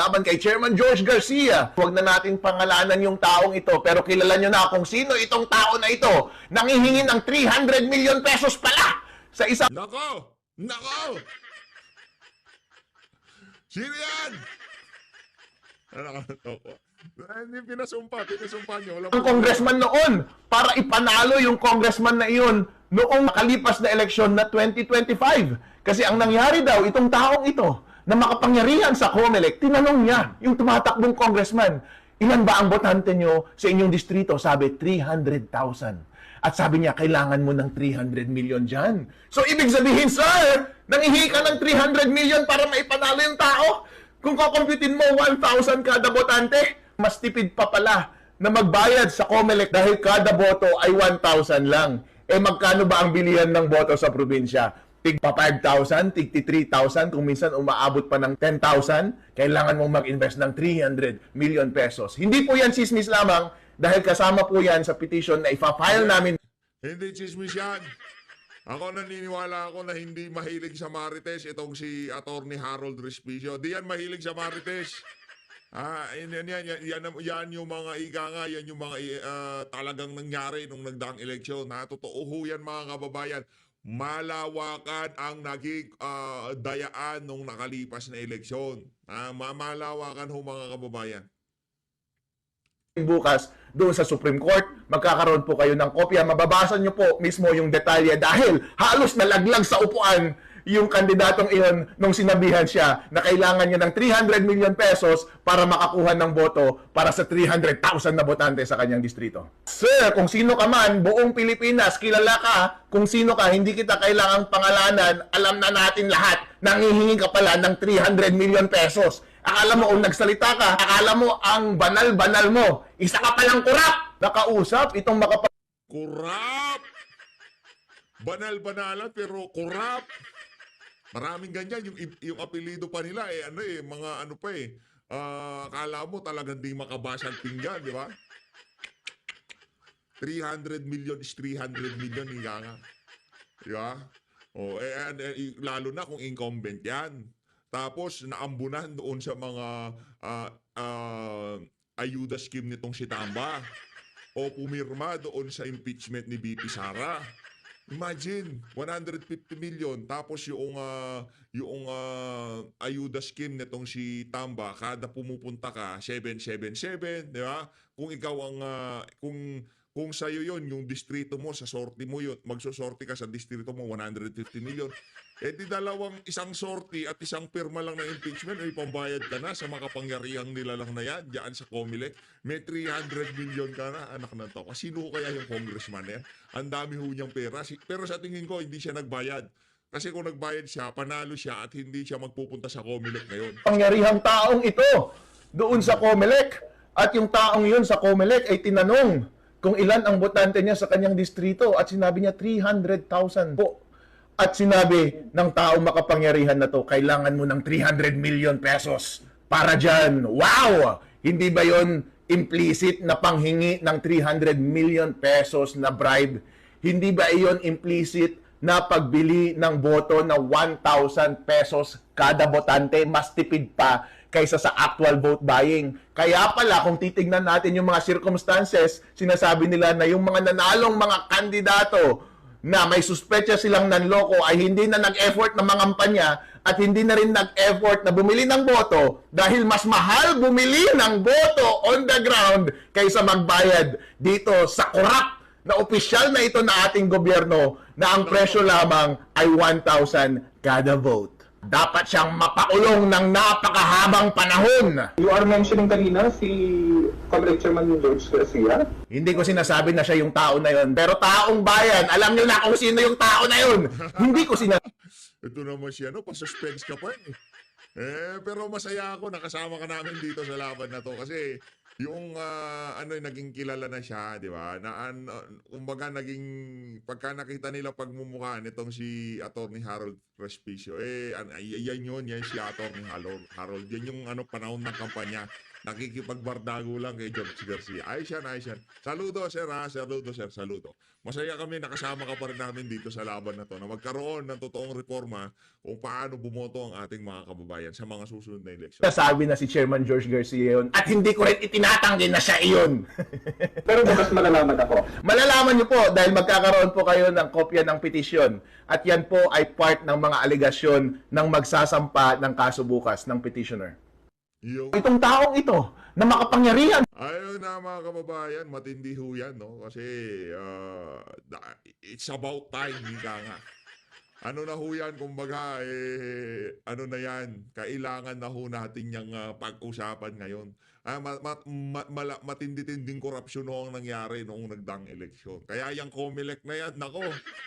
laban kay Chairman George Garcia. Huwag na natin pangalanan yung taong ito, pero kilala nyo na kung sino itong tao na ito. Nangihingi ng 300 million pesos pala sa isang... Nako! Nako! Sino yan? Hindi pinasumpa nyo. Ang congressman noon para ipanalo yung congressman na iyon noong nakalipas na eleksyon na 2025. Kasi ang nangyari daw, itong taong ito na makapangyarihan sa COMELEC, tinanong niya yung tumatakbong congressman, ilan ba ang botante nyo sa inyong distrito? Sabi, 300,000. At sabi niya, kailangan mo ng 300 million dyan. So, ibig sabihin, sir, nangihi ka ng 300 million para maipanalo yung tao? Kung kukumputin mo 1,000 kada botante, mas tipid pa pala na magbayad sa COMELEC dahil kada boto ay 1,000 lang. Eh magkano ba ang bilihan ng boto sa probinsya? Tig pa 5,000, tig 3,000, kung minsan umaabot pa ng 10,000, kailangan mong mag-invest ng 300 million pesos. Hindi po yan chismis lamang dahil kasama po yan sa petition na ipa-file namin. Hindi chismis yan. Ako naniniwala ako na hindi mahilig sa Marites itong si Attorney Harold Respicio. Di yan mahilig sa Marites. Yan yung mga ika nga, yan yung mga talagang nangyari nung nagdaang eleksyon. Totoo ho yan mga kababayan. Malawakan ang naging dayaan nung nakalipas na eleksyon. Malawakan ho mga kababayan. Bukas doon sa Supreme Court, magkakaroon po kayo ng kopya. Mababasa nyo po mismo yung detalye dahil halos nalaglag sa upuan yung kandidatong iyon nung sinabihan siya na kailangan niya ng 300 million pesos para makakuha ng boto para sa 300,000 na botante sa kanyang distrito. Sir, kung sino ka man, buong Pilipinas, kilala ka, kung sino ka, hindi kita kailangang pangalanan, alam na natin lahat, nangihingi ka pala ng 300 million pesos. Akala mo kung nagsalita ka, akala mo ang banal-banal mo. Isa ka palang kurap. Nakausap itong Kurap! Banal-banalan pero kurap. Maraming ganyan. Yung apelido pa nila, mga ano pa akala mo talagang di makabasa ang pinggan, di ba? 300 million is 300 million, higa nga. Di ba? Lalo na kung incumbent yan. Tapos, naambunan doon sa mga ayuda scheme nitong si Tamba. O pumirma doon sa impeachment ni BP Sara. Imagine, 150 million. Tapos yung ayuda scheme nitong si Tamba, kada pumupunta ka, 777, di ba? Kung ikaw ang, kung sa'yo yon yung distrito mo, sa sorti mo yun, magsosorti ka sa distrito mo, 150 million. Di isang sorti at isang pirma lang ng impeachment, ay pambayad ka na sa makapangyarihang nila lang na yan, dyan sa COMELEC. May 300 million ka na, anak na to. Sino kaya yung congressman na yan? Ang dami ho niyang pera. Pero sa tingin ko, hindi siya nagbayad. Kasi kung nagbayad siya, panalo siya at hindi siya magpupunta sa COMELEC ngayon. Pangyarihang taong ito doon sa COMELEC. At yung taong yun sa COMELEC ay tinanong kung ilan ang botante niya sa kanyang distrito at sinabi niya 300,000 po. At sinabi ng taong makapangyarihan na to, kailangan mo ng 300 million pesos para dyan. Wow! Hindi ba yon implicit na panghingi ng 300 million pesos na bribe? Hindi ba iyon implicit na pagbili ng boto na 1,000 pesos kada botante? Mas tipid pa kaysa sa actual vote buying. Kaya pala, kung titignan natin yung mga circumstances, sinasabi nila na yung mga nanalong mga kandidato na may suspetsa silang nanloko ay hindi na nag-effort na mangampanya at hindi na rin nag-effort na bumili ng boto dahil mas mahal bumili ng boto on the ground kaysa magbayad dito sa korap na opisyal na ito na ating gobyerno na ang presyo lamang ay 1,000 kada vote. Dapat siyang mapakulong ng napakahabang panahon. You are mentioning kanina si Comrade Chairman George Garcia? Hindi ko sinasabi na siya yung tao na yun. Pero taong bayan, alam niyo na kung sino yung tao na yun. Hindi ko sinasabi. Ito naman siya, pa-suspense ka pa pero masaya ako, nakasama ka namin dito sa laban na to. Kasi yung naging kilala na siya, di ba? Kumbaga naging pagka nakita nila pagmumukha nitong si Attorney Harold Respicio, yan si Attorney Harold. Yan yung panahon ng kampanya. nakikipagbardago lang kay George Garcia. Ayos yan, ayos yan. Saludo, sir, ha? Saludo, sir, saludo. Masaya kami, nakasama ka pa rin namin dito sa laban na to, na magkaroon ng totoong reforma kung paano bumoto ang ating mga kababayan sa mga susunod na eleksyon. Sabi na si Chairman George Garcia yun, at hindi ko rin itinatanggi na siya iyon. Pero bukas malalaman ako. Malalaman niyo po dahil magkakaroon po kayo ng kopya ng petisyon at yan po ay part ng mga aligasyon ng magsasampa ng kaso bukas ng petitioner. Yo. Itong taong ito na makapangyarihan. Ayun na mga kababayan, matindi ho yan, no? Kasi it's about time, ika nga. Ano na ho yan, kumbaga, ano na yan, kailangan na ho natin yung pag-usapan ngayon. Matindi-tinding korupsyon ho ang nangyari noong nagdaang eleksyon. Kaya yung COMELEC na yan, nako,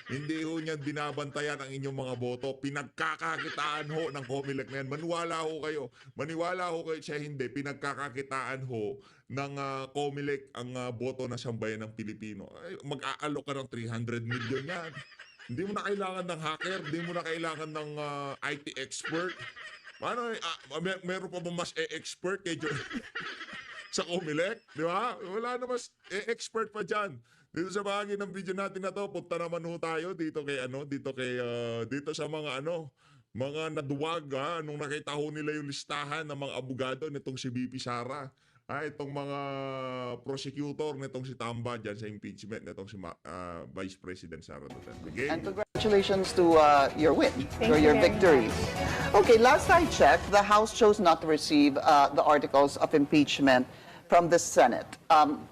hindi ho niyan binabantayan ang inyong mga boto. Pinagkakakitaan ho ng COMELEC na yan. Maniwala ho kayo siya hindi. Pinagkakakitaan ho ng COMELEC ang boto na sambayan ng Pilipino. Mag-aalok ka ng 300 million yan. Hindi mo na kailangan ng hacker, hindi mo na kailangan ng IT expert. Paano, meron pa ba mas expert kay sa COMELEC? Di ba? Wala na mas expert pa dyan. Dito sa bahagi ng video natin na to, punta naman ho tayo dito sa mga naduwag, nung nakita ho nila yung listahan ng mga abogado nitong si BP Sara. Itong mga prosecutor nitong si Tamba dyan sa impeachment nitong si Vice President Sara Duterte. Okay? And congratulations to your win, or you your very victory. Okay, last I checked, the House chose not to receive the articles of impeachment from the Senate.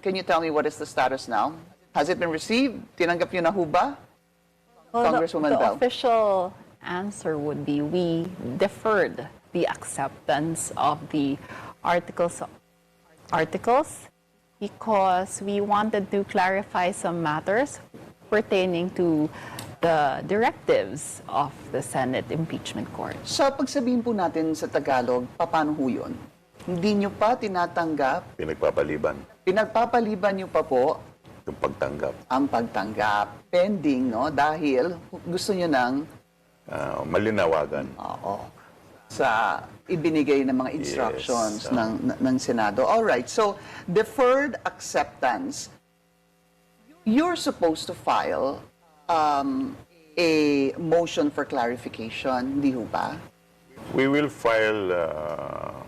Can you tell me what is the status now? Has it been received? Tinanggap niyo na ho ba? Congresswoman the Bell. official answer would be we deferred the acceptance of the articles because we wanted to clarify some matters pertaining to the directives of the Senate Impeachment Court. Sa pagsabihin po natin sa Tagalog, paano ho yun? Hindi nyo pa tinatanggap, Pinagpapaliban pinagpapaliban nyo pa po yung pagtanggap. ang pagtanggap, pending, no? Dahil gusto nyo ng Malinawagan. sa ibinigay ng mga instructions ng Senado. All right. So, deferred acceptance. You're supposed to file a motion for clarification, di ho ba? We will file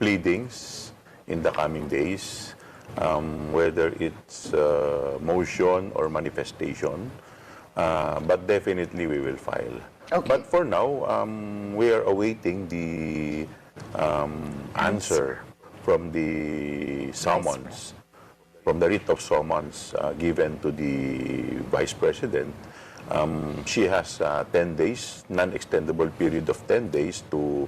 pleadings in the coming days, whether it's motion or manifestation, but definitely we will file. Okay. But for now, we are awaiting the answer from the summons, from the writ of summons given to the Vice President. She has 10 days, non-extendable period of 10 days to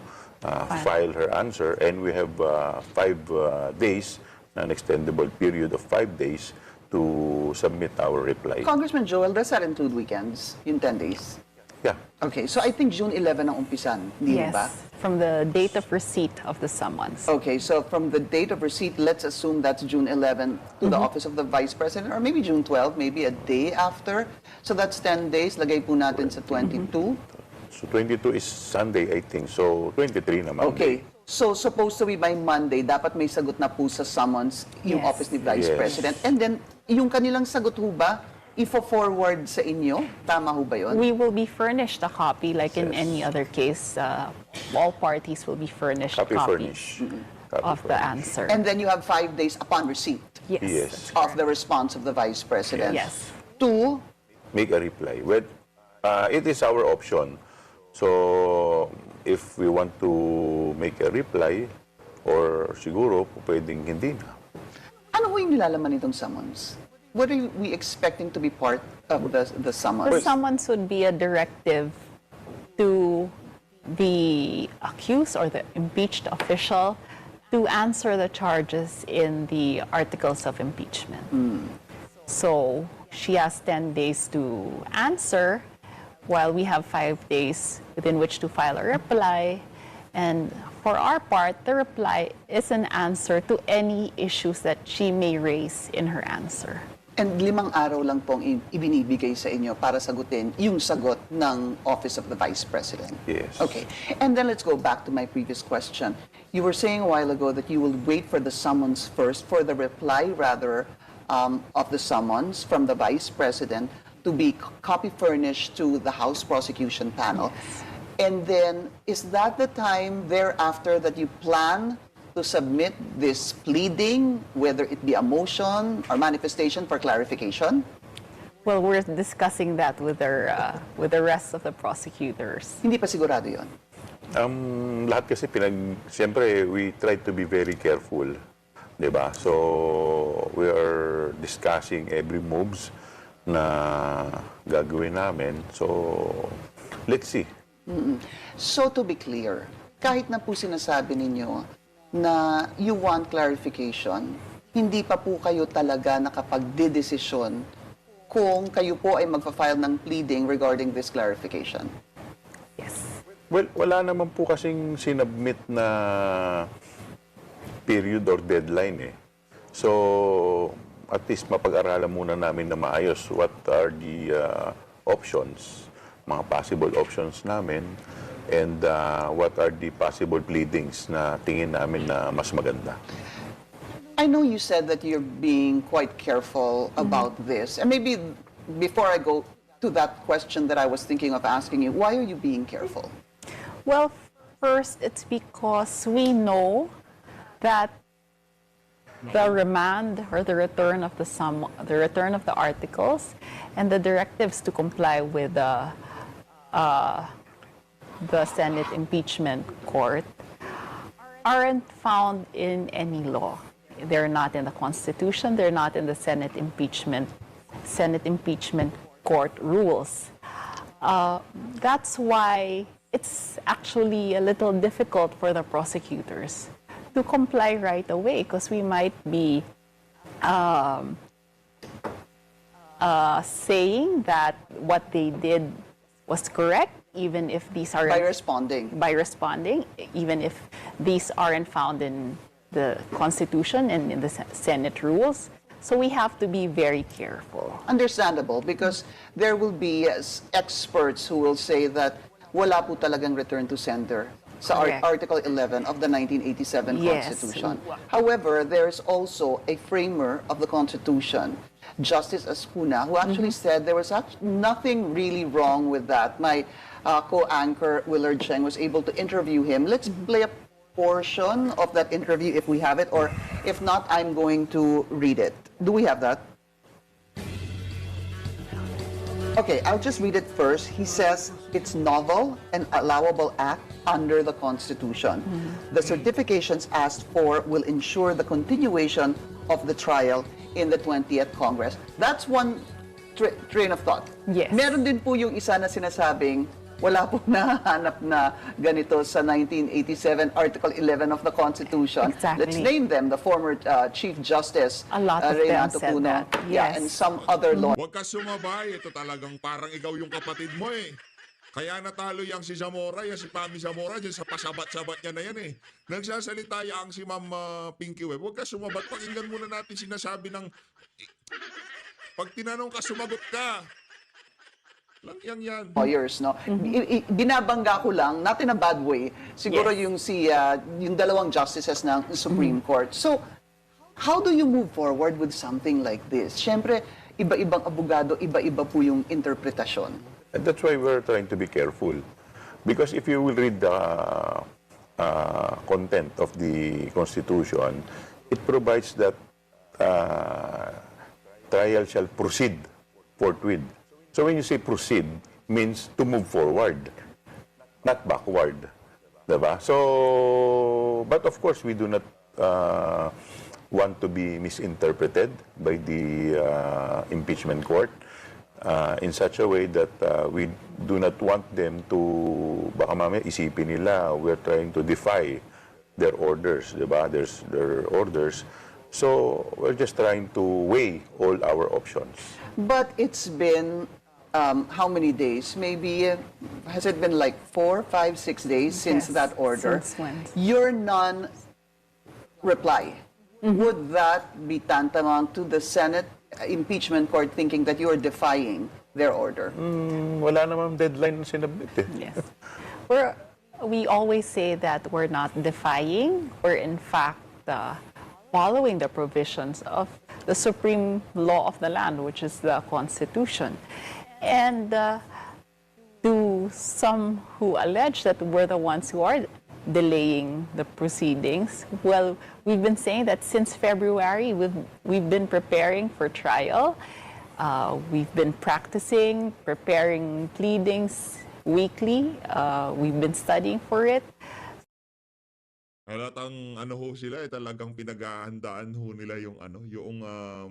file her answer, and we have 5 days, non-extendable period of 5 days to submit our reply. Congressman Joel, does that include weekends, in 10 days? Yeah. Okay, so I think June 11 ang umpisan, di Yes, ba? from the date of receipt of the summons. Okay, so from the date of receipt, let's assume that's June 11 to the office of the Vice President, or maybe June 12, maybe a day after. So that's 10 days. Lagay po natin sa 22. So 22 is Sunday, I think. So 23 naman. Okay. So supposed to be by Monday, dapat may sagot na po sa summons yung Yes. office ni Vice Yes. President. And then, yung kanilang sagot ho ba, ifo-forward sa inyo? Tama ho ba yun? We will be furnished a copy, like in Yes. any other case. All parties will be furnished Copy copies furnish. Copy of the furnish. answer. And then you have 5 days upon receipt Yes. Yes. of the response of the Vice President. Yes. To, Make a reply. Well, it is our option. So, if we want to make a reply, or siguro, pwedeng hindi na. ano ho yung nilalaman nitong summons? What are we expecting to be part of the summons? The summons would be a directive to the accused or the impeached official to answer the charges in the articles of impeachment. So she has 10 days to answer, while we have 5 days within which to file a reply. And for our part, the reply is an answer to any issues that she may raise in her answer. And 5 araw lang pong ibinibigay sa inyo para sagutin yung sagot ng Office of the Vice President. Yes. Okay. And then let's go back to my previous question. You were saying a while ago that you will wait for the summons first, for the reply rather of the summons from the Vice President to be copy furnished to the House Prosecution Panel. And then, is that the time thereafter that you plan to submit this pleading, whether it be a motion or manifestation for clarification? Well, we're discussing that with the rest of the prosecutors. Hindi pa sigurado yun. Lahat kasi siyempre, we try to be very careful, di ba? So, we are discussing every moves na gagawin namin. So, let's see. So, to be clear, kahit na po sinasabi ninyo na you want clarification, hindi pa po kayo talaga nakapagdedesisyon kung kayo po ay magpa-file ng pleading regarding this clarification. Yes. Well, wala naman po kasing sinubmit na period or deadline eh. So, at least mapag-aralan muna namin na maayos what are the options, mga possible options namin, and what are the possible pleadings na tingin namin na mas maganda. I know you said that you're being quite careful about this. And maybe before I go to that question that I was thinking of asking you, why are you being careful? Well, first, it's because we know that the remand or the return of the articles and the directives to comply with the Senate impeachment court aren't found in any law. They're not in the Constitution. They're not in the Senate impeachment court rules. That's why it's actually a little difficult for the prosecutors to comply right away, because we might be saying that what they did was correct, even if these are By responding. even if these aren't found in the Constitution and in the Senate rules. So we have to be very careful. Understandable, because there will be experts who will say that wala po talagang return to sender sa Correct. Article 11 of the 1987 Yes. Constitution. However, there's also a framer of the Constitution, Justice Ascuna, who actually said there was nothing really wrong with that. My co-anchor, Willard Cheng, was able to interview him. Let's play a portion of that interview if we have it, or if not, I'm going to read it. Do we have that? Okay, I'll just read it first. He says it's novel and allowable act under the Constitution. The certifications asked for will ensure the continuation of the trial in the 20th Congress. That's one train of thought. Yes. Meron din po yung isa na sinasabing wala pong nahanap na ganito sa 1987 Article 11 of the Constitution. Exactly. Let's name them, the former Chief Justice A lot of them Renato said Puno, that. yeah, Yes. and some other lawyers. Huwag ka sumabay. Ito talagang parang ikaw yung kapatid mo eh. Kaya natalo yang si Zamora, yan si Pami Zamora, dyan sa pasabat-sabat niya na yan eh. Nagsasalita yang si Ma'am Pinky Web. Huwag ka sumabat. Pakinggan muna natin sinasabi ng... Pag tinanong ka, sumagot ka. Lang yan. Lawyers, no? Binabangga ko lang, not in a bad way, siguro Yes. yung dalawang justices ng Supreme Court. So, how do you move forward with something like this? Siyempre, iba-ibang abogado, iba-iba po yung interpretasyon. And that's why we're trying to be careful. Because if you will read the content of the Constitution, it provides that trial shall proceed forthwith. So when you say proceed, means to move forward, not backward. Diba? So, but of course, we do not want to be misinterpreted by the impeachment court in such a way that we do not want them to, baka mamaya isipin nila, we're trying to defy their orders, diba? Their orders. So, we're just trying to weigh all our options. But it's been how many days? Maybe, has it been like 4, 5, 6 days since Yes, that order? since when? Your non-reply, would that be tantamount to the Senate impeachment court thinking that you are defying their order? Wala namang deadline na sinabit eh. Yes. We always say that we're not defying, we're in fact following the provisions of the supreme law of the land, which is the Constitution. And to some who allege that we're the ones who are delaying the proceedings, well, we've been saying that since February, we've been preparing for trial. We've been practicing, preparing pleadings weekly. We've been studying for it. Halatang ano ho sila talagang pinaghahandaan ho nila yung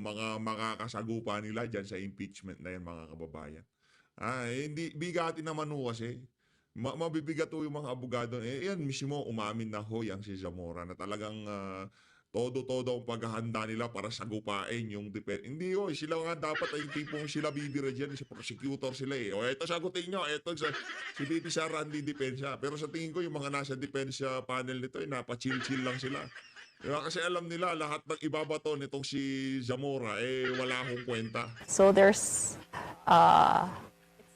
mga makakasagupa nila diyan sa impeachment na yan, mga kababayan. Hindi bigatin naman ho kasi. Mabibigat ho yung mga abogado. Yan mismo umamin na ho yang si Zamora na talagang todo-todo ang paghahanda nila para sagupain yung defense. Hindi ho, sila nga dapat ay tipong sila bibira dyan, si prosecutor sila eh. O eto sagutin nyo, eto si BP Sara hindi depensa. Pero sa tingin ko yung mga nasa defense panel nito ay napachill-chill lang sila. Diba? Kasi alam nila lahat ng ibabato nitong si Zamora wala akong kwenta. So there's,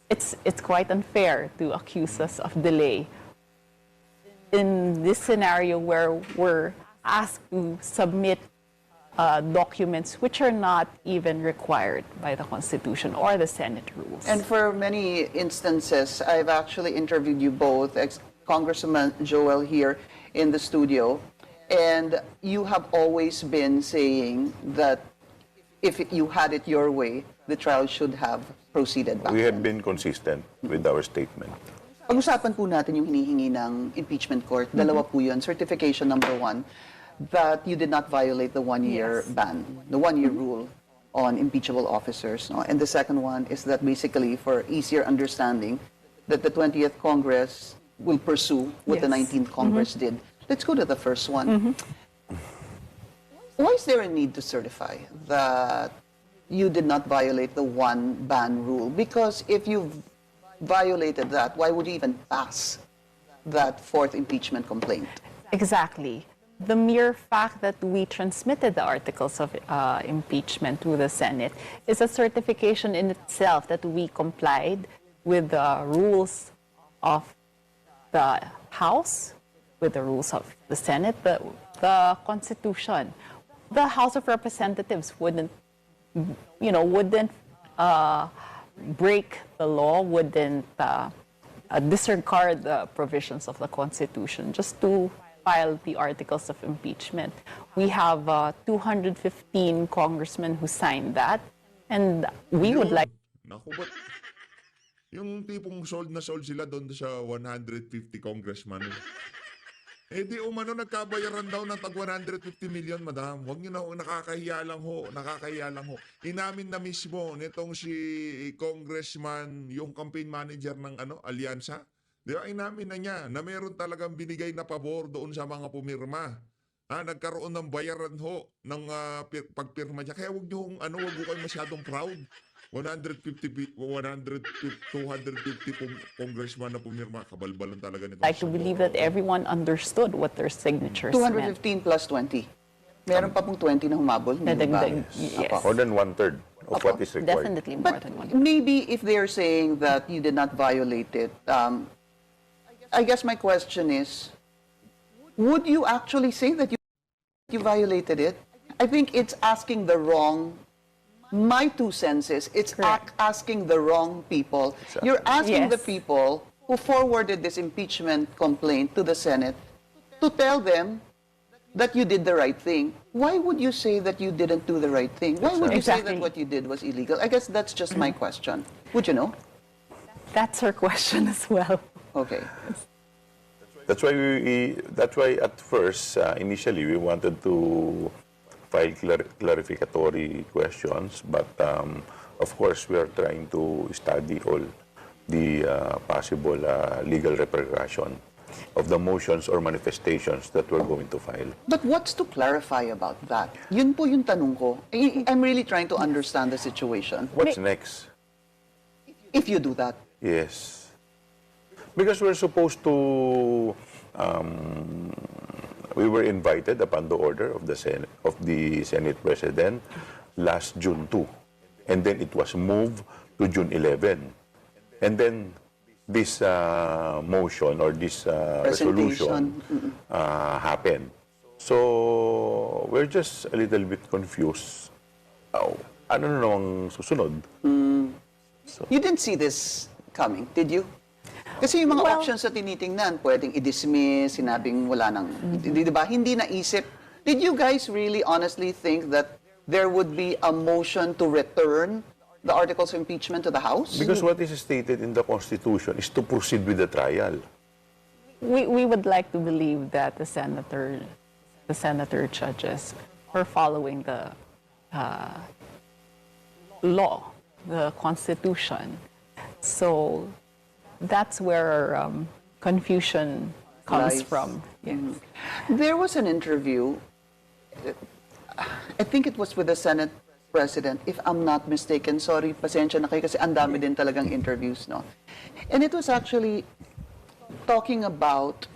it's quite unfair to accuse us of delay in this scenario where we're asked to submit documents which are not even required by the Constitution or the Senate rules. And for many instances, I've actually interviewed you both, Congressman Joel here in the studio, and you have always been saying that if you had it your way, the trial should have proceeded back We then. had been consistent with our statement. Pag-usapan po natin yung hinihingi ng impeachment court. Dalawa po yun. Certification number 1, that you did not violate the one-year ban, the one-year rule on impeachable officers. No? And the second one is that basically for easier understanding that the 20th Congress will pursue what the Yes. 19th Congress did. Let's go to the first one. Why is there a need to certify that you did not violate the one ban rule? Because if you've violated that, why would you even pass that fourth impeachment complaint? Exactly. The mere fact that we transmitted the articles of impeachment to the Senate is a certification in itself that we complied with the rules of the House, with the rules of the Senate, the Constitution. The House of Representatives wouldn't break the law, wouldn't disregard the provisions of the Constitution just to file the articles of impeachment. We have 215 congressmen who signed that, and we would like... Naku, ba't yung tipong sold na sold sila doon sa 150 congressman. Di umano nagkabayaran daw ng tag 150 million, madam. Huwag niyo na ho, nakakahiya lang ho. Inamin na mismo nitong si congressman, yung campaign manager ng alyansa. Di ba, inamin na niya na meron talagang binigay na pabor doon sa mga pumirma. Nagkaroon ng bayaran ho ng pagpirma niya. Kaya huwag niyo huwag ho kayo masyadong proud. 250 congressman na pumirma. Kabalbalan talaga nito. like to believe that everyone understood what their signatures meant. 215 plus 20. Meron pa pong 20 na humabol. Hindi ba? Nadagdag, yes. More than one-third of what is required. Definitely more But than one. maybe if they're saying that you did not violate it, I guess my question is, would you actually say that you violated it? I think it's asking the wrong, my 2 cents is, it's Correct. asking the wrong people. You're asking the Yes. people who forwarded this impeachment complaint to the Senate to tell them that you did the right thing. Why would you say that you didn't do the right thing? Why would you say that Exactly. what you did was illegal? I guess that's just my question. Would you know? That's her question as well. Okay. That's why at first, initially, we wanted to file clarificatory questions, but of course, we are trying to study all the possible legal repercussion of the motions or manifestations that we're going to file. But what's to clarify about that? Yun po yung tanong ko. I'm really trying to understand the situation. What's next? If you do that. Yes. Because we're supposed to, we were invited upon the order of the Senate President last June 2. And then it was moved to June 11. And then this motion or this resolution happened. So we're just a little bit confused. Ano na ang susunod? You didn't see this coming, did you? Kasi yung mga Well- options na tinitingnan, pwedeng i-dismiss, sinabing wala nang, di ba? Hindi naisip. Did you guys really honestly think that there would be a motion to return the articles of impeachment to the House? Because what is stated in the Constitution is to proceed with the trial. We would like to believe that the senator judges were following the law, the Constitution. So that's where confusion comes Lies. from. Yes. There was an interview, I think it was with the Senate President, if I'm not mistaken. Sorry, pasensya na kayo kasi ang dami din talagang interviews, no? And it was actually talking about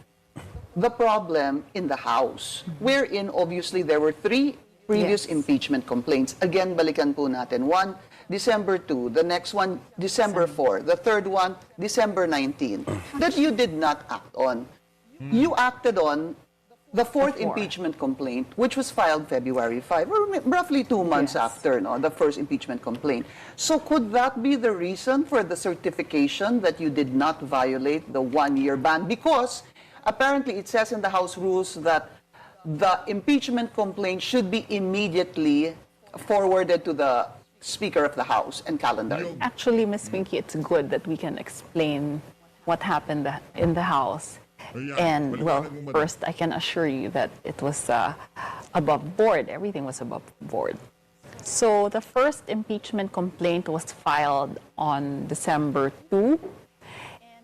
the problem in the House, wherein obviously there were 3 previous Yes. impeachment complaints. Again, balikan po natin. One, December 2. The next one, December 4. The third one, December 19. That you did not act on. You acted on the fourth impeachment complaint, which was filed February 5, or roughly 2 months Yes. after the first impeachment complaint. So could that be the reason for the certification that you did not violate the 1-year ban? Because apparently it says in the House rules that the impeachment complaint should be immediately forwarded to the Speaker of the House and calendared. Actually, Ms. Pinky, it's good that we can explain what happened in the House. Ayan, And, well, paliwanag mo, madam. first, I can assure you that it was above board. Everything was above board. So the first impeachment complaint was filed on December 2.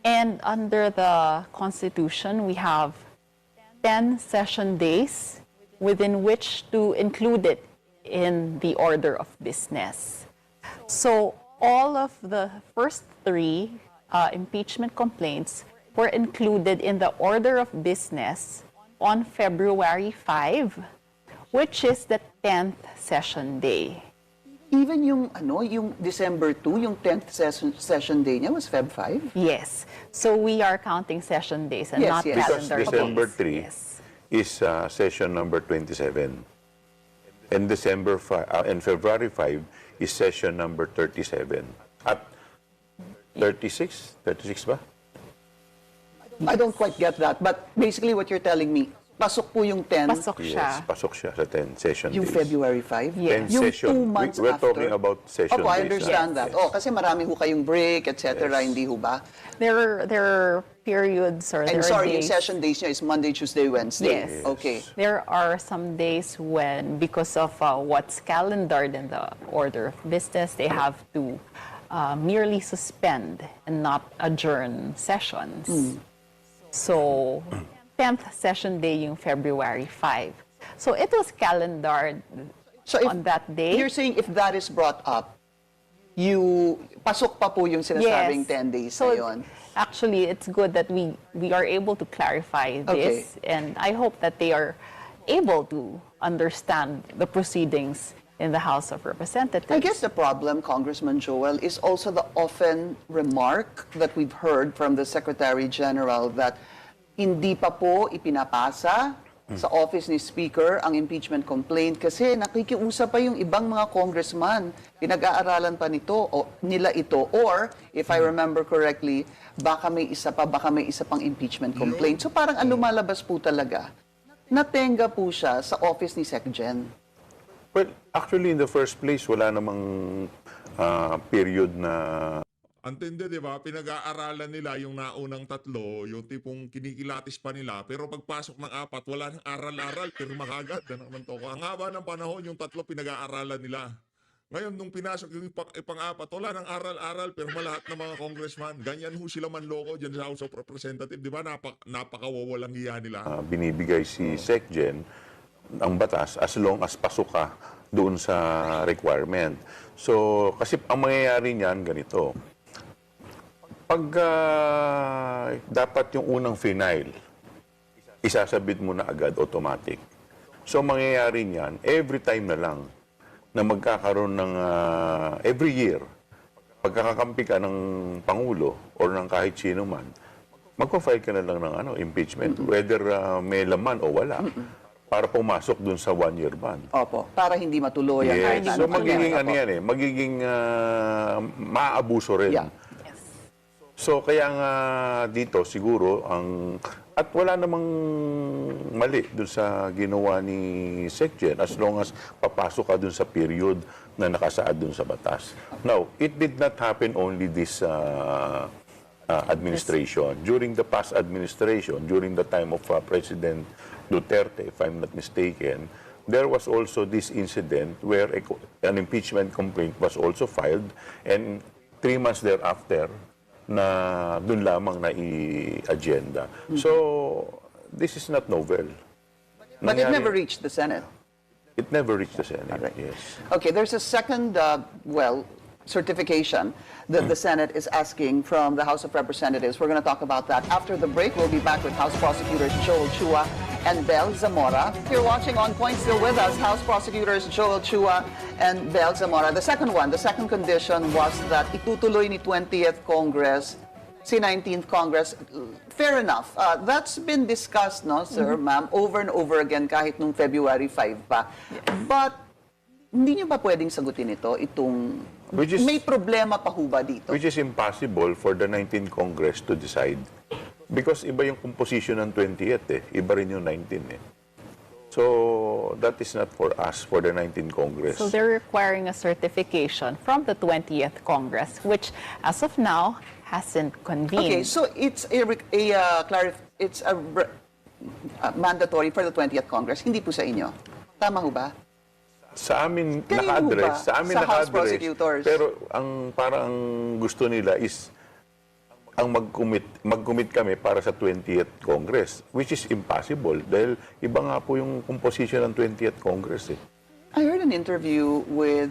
And under the Constitution, we have 10 session days within which to include it in the order of business. So all of the first 3 impeachment complaints were included in the order of business on February 5, which is the 10th session day. Even yung December 2, yung 10th session day niya was Feb 5? Yes. So we are counting session days and Yes, not yes. Because calendar December days. 3 Yes. is session number 27. And and February 5 is session number 37. At 36? 36 ba? I don't quite get that, but basically what you're telling me, pasok po yung 10, Pasok siya. Yes, pasok siya sa 10 session yung days. February 5? Yes. 10 Yung session. 2 months We're after. talking about session Opo, I days. understand ah. that. Yes. Oh, kasi marami ho kayong break, etc. Hindi ho ba? There are periods or And there are sorry, yung days. session days niya is Monday, Tuesday, Wednesday. Yes. Okay. There are some days when, because of what's calendared in the order of business, they have to merely suspend and not adjourn sessions. So, 10th session day yung February 5. So, it was calendared So if on that day. you're saying if that is brought up, pasok pa po yung sinasabing 10 days So, na yun. actually, it's good that we are able to clarify this. And I hope that they are able to understand the proceedings in the House of Representatives. I guess the problem, Congressman Joel, is also the often remark that we've heard from the Secretary General that hindi pa po ipinapasa sa office ni Speaker ang impeachment complaint kasi nakikiusap pa yung ibang mga congressman. Pinag-aaralan pa nila ito. Or, if I remember correctly, baka may isa pang impeachment complaint. So parang ang lumalabas po talaga, natenga po siya sa office ni SecGen. Well, actually, in the first place, wala namang period na Antindi, di ba? Pinag-aaralan nila yung naunang 3, yung tipong kinikilatis pa nila, pero pagpasok ng 4, wala nang aral-aral, pirma kagad. Ang haba ng panahon, yung 3 pinag-aaralan nila. Ngayon, nung pinasok yung pang-4, wala nang aral-aral, pirma lahat ng mga congressman. Ganyan ho sila manloko dyan sa House of Representatives. Di ba? Napakawawalang hiya nila. binibigay si SecGen ang batas as long as pasok ka doon sa requirement. So, kasi ang mangyayari niyan, ganito. Pag dapat yung unang final, isasabit mo na agad automatic. So, mangyayari niyan, every time na lang na magkakaroon ng every year, pagkakakampi ka ng Pangulo or ng kahit sino man, magpa-file ka na lang ng impeachment, whether may laman o wala, para pumasok dun sa one-year ban. Opo, para hindi matuloy ang kahit Yes. ano So mangyari. magiging Opo. magiging maaabuso rin. Yeah. So kaya nga dito siguro at wala namang mali dun sa ginawa ni Secgen as long as papasok ka dun sa period na nakasaad dun sa batas. Now, it did not happen only this administration. During the past administration, during the time of President Duterte, if I'm not mistaken, there was also this incident where an impeachment complaint was also filed, and 3 months thereafter, na dun lamang na i-agenda. So, this is not novel. But it never reached the Senate. It never reached the Senate, Alright. yes. Okay, there's a second, certification that the Senate is asking from the House of Representatives. We're going to talk about that after the break. We'll be back with House Prosecutors Joel Chua and Bel Zamora. If you're watching On Point, still with us, House Prosecutors Joel Chua and Bel Zamora. The second condition was that itutuloy ni 20th Congress, si 19th Congress. Fair enough. That's been discussed, no, sir, ma'am, over and over again kahit nung February 5 pa. But hindi niyo ba pwedeng sagutin ito, may problema pa ho ba dito? Which is impossible for the 19th Congress to decide. Because iba yung composition ng 20th iba rin yung 19 So, that is not for us, for the 19th Congress. So they're requiring a certification from the 20th Congress, which as of now hasn't convened. Okay, so it's mandatory for the 20th Congress, hindi po sa inyo. Tama ho ba? Sa amin Kanino naka-address, ba? sa amin Sa House naka-address. Prosecutors. Pero parang gusto nila is ang mag-commit kami para sa 20th Congress, which is impossible dahil iba nga po yung composition ng 20th Congress I heard an interview with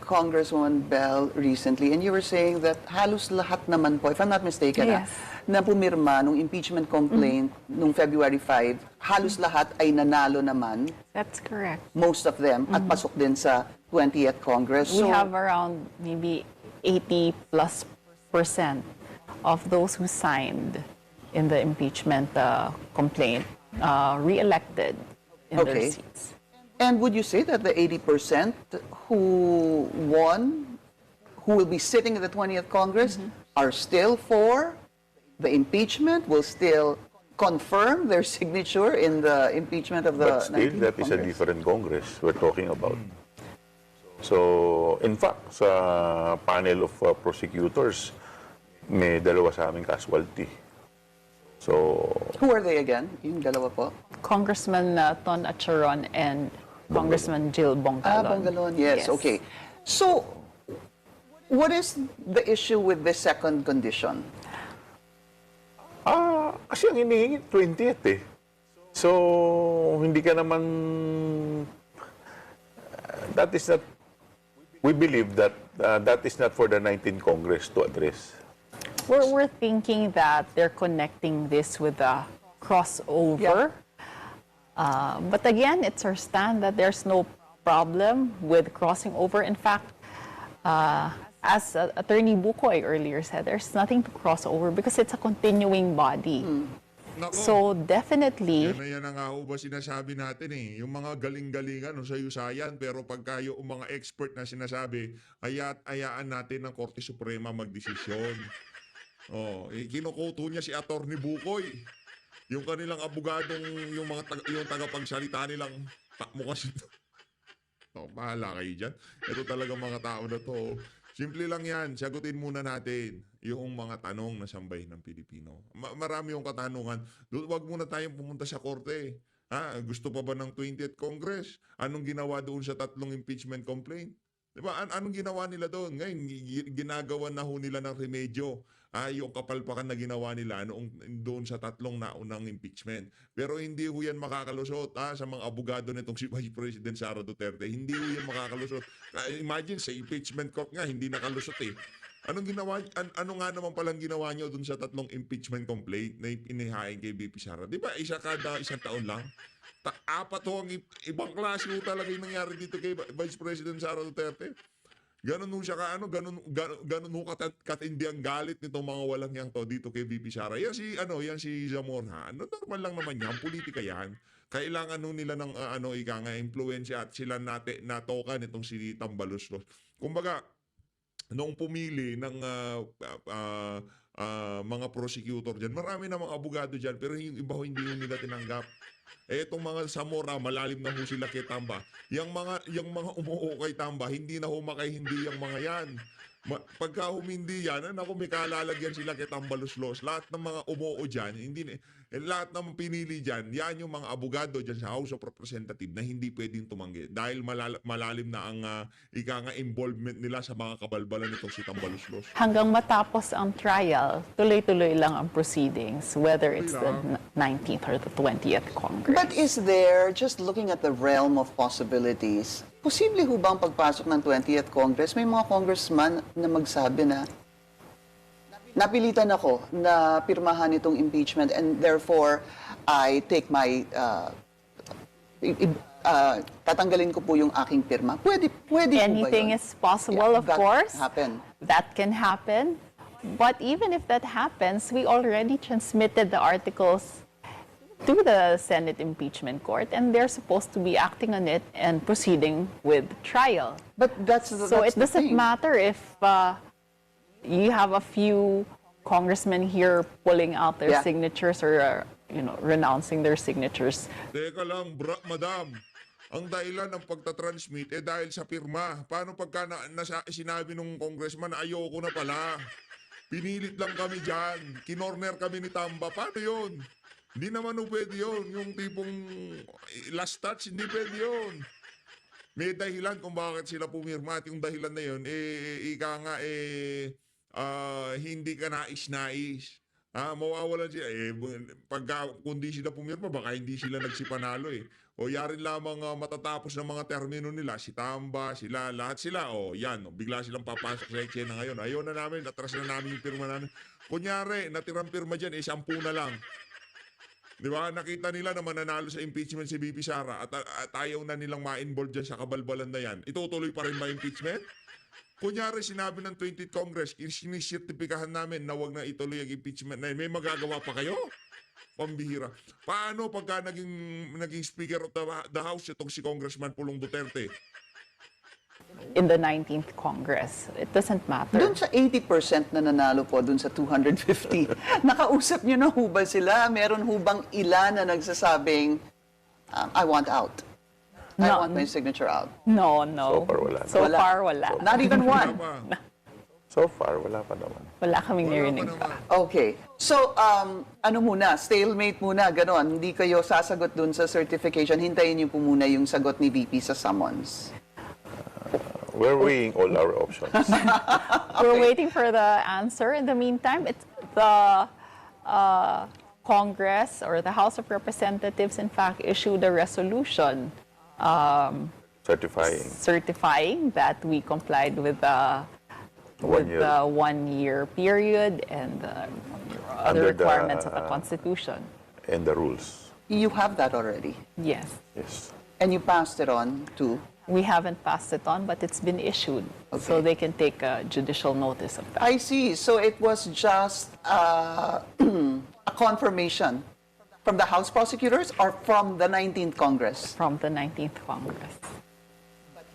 Congresswoman Bell recently, and you were saying that halos lahat naman po, if I'm not mistaken, Yes. na pumirma nung impeachment complaint nung February 5, halos lahat ay nanalo naman, That's correct. most of them, at pasok din sa 20th Congress. We have around maybe 80+% of those who signed in the impeachment complaint re-elected in their Okay. seats. And would you say that the 80% who won, who will be sitting in the 20th Congress, are still for the impeachment, will still confirm their signature in the impeachment of the But still, 19th that is a Congress? different Congress we're talking about. So, in fact, sa panel of prosecutors, may dalawa sa aming casualty. So, Who are they again? Yung dalawa po? Congressman Ton Acharon and Congressman Jill Bongalon. Bongalon, yes. Okay. So, what is the issue with this second condition? kasi ang hinihingi 20th So, hindi ka naman, that is not, we believe that that is not for the 19th Congress to address. We're thinking that they're connecting this with a crossover. But again, it's our stand that there's no problem with crossing over. In fact, as Attorney Bukoy earlier said, there's nothing to cross over because it's a continuing body. Nako. So definitely, Yan na nga ho ba sinasabi natin Yung mga galing-galingan, sayusayan, pero pagka yung mga expert na sinasabi, ayaan natin ng Korte Suprema magdesisyon. Kinukoto niya si Attorney Bukoy. Yung kanilang abogadong, yung tagapagsalita nilang, takmo kasi ito. Bahala kayo dyan. Ito talaga mga tao na to. Simple lang yan. Sagutin muna natin yung mga tanong na sambahin ng Pilipino. Marami yung katanungan. Huwag muna tayong pumunta sa korte. Gusto pa ba ng 20th Congress? Anong ginawa doon sa 3 impeachment complaint? Diba? Anong ginawa nila doon? Ngayon, ginagawa na ho nila ng remedyo. Yung kapalpakan na ginawa nila doon sa 3 naunang impeachment. Pero hindi ho yan makakalusot sa mga abogado nitong si Vice President Sara Duterte. Hindi ho yan makakalusot. Imagine, sa impeachment court nga, hindi nakalusot Ano nga naman palang ginawa nyo doon sa 3 impeachment complaint na inihain kay BP Sara? Di ba, isa kada isang taon lang? Apat ho ang ibang klase ho talaga yung nangyari dito kay Vice President Sara Duterte. Ganun ho siya ganun ho katindi ang galit nitong mga walang yang to dito kay VP Sara. Yan si Zamora. Normal lang naman yan, politika yan. Kailangan ho nila ng impluwensya at sila natokan itong si Tambaluslos. Kumbaga, noong pumili ng mga prosecutor dyan, marami na mga abogado dyan, pero yung iba ho, hindi ho nila tinanggap. Itong mga Zamora, malalim na ho sila kay Tamba. Yung mga umuo kay Tamba, hindi na humakay, hindi yung mga yan. Pagka humindi yan, may kalalagyan sila kay Tambaluslos. Lahat ng mga umuo dyan, lahat ng pinili dyan, yan yung mga abogado dyan sa House of Representatives na hindi pwedeng tumanggi. Dahil malalim na ang involvement nila sa mga kabalbalan nitong si Tambaluslos. Hanggang matapos ang trial, tuloy-tuloy lang ang proceedings, whether it's the 19th or the 20th Congress. But is there, just looking at the realm of possibilities, posible ho bang pagpasok ng 20th Congress, may mga congressman na magsabi na napilitan ako na pirmahan itong impeachment and therefore I take my tatanggalin ko po yung aking pirma. Pwede po ba Anything yun? is possible, of that course. Happen. That can happen. But even if that happens, we already transmitted the articles to the Senate Impeachment Court, and they're supposed to be acting on it and proceeding with trial. But that's So it the doesn't thing. matter if you have a few congressmen here pulling out their Yeah. signatures or renouncing their signatures. Teka lang, madam. Ang dahilan ng pagtatransmit dahil sa pirma. Paano pagka sinabi nung congressman na ayoko na pala? Pinilit lang kami dyan. Kinorner kami ni Tamba. Paano yun? Hindi naman pwede yun. Yung tipong last touch, hindi pwede yun. May dahilan kung bakit sila pumirma at yung dahilan na yun, hindi ka nais-nais. Mawawalan siya. Kundi sila pumirma, baka hindi sila nagsipanalo eh. O yarin lamang matatapos ng mga termino nila, si Tamba, sila, lahat sila. Bigla silang papasok sa eksena ngayon. Ayaw na namin, atras na namin yung pirma namin. Kunyari, natirang pirma dyan, 10 na lang. Di ba? Nakita nila na mananalo sa impeachment si VP Sara at ayaw na nilang ma-involve dyan sa kabalbalan na yan. Itutuloy pa rin ba impeachment? Kunyari, sinabi ng 20th Congress, sinisertipikahan namin na wag na ituloy ang impeachment na yan. May magagawa pa kayo? Pambihira. Paano pagka naging Speaker of the House itong si Congressman Pulong Duterte? In the 19th Congress, it doesn't matter. Doon sa 80% na nanalo po, doon sa 250, nakausap niyo na ho ba sila? Meron ho bang ilan na nagsasabing, I want out? I No. want my signature out. No. So far, wala. So Wala. far, wala. Not even one. So far, wala pa naman. Wala kaming Wala pa narinig naman. pa. Okay. So, ano muna? Stalemate muna, ganon. Hindi kayo sasagot dun sa certification. Hintayin niyo po muna yung sagot ni VP sa summons. We're weighing all our options. We're waiting for the answer. In the meantime, it's the Congress or the House of Representatives, in fact, issued a resolution certifying that we complied with the 1 year. 1 year period and the Under other the, requirements of the Constitution. And the rules. You have that already. Yes. Yes. And you passed it on to... We haven't passed it on, but it's been issued. So Okay. they can take a judicial notice of that. I see. So it was just a confirmation from the House prosecutors or from the 19th Congress? From the 19th Congress.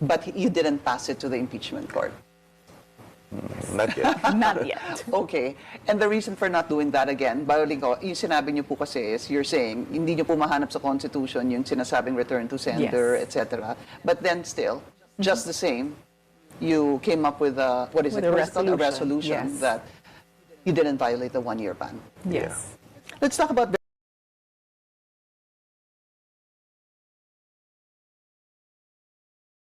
But you didn't pass it to the impeachment court. Not yet. Not yet. Okay. And the reason for not doing that again, bawalin ko, yung sinabi niyo po kasi is you're saying hindi niyo po mahanap sa Constitution yung sinasabing return to sender, Yes. etc. But then still, just the same, you came up with a, what is With it? a What is it called? A resolution, resolution yes. that you didn't violate the 1 year ban. Yes. Let's talk about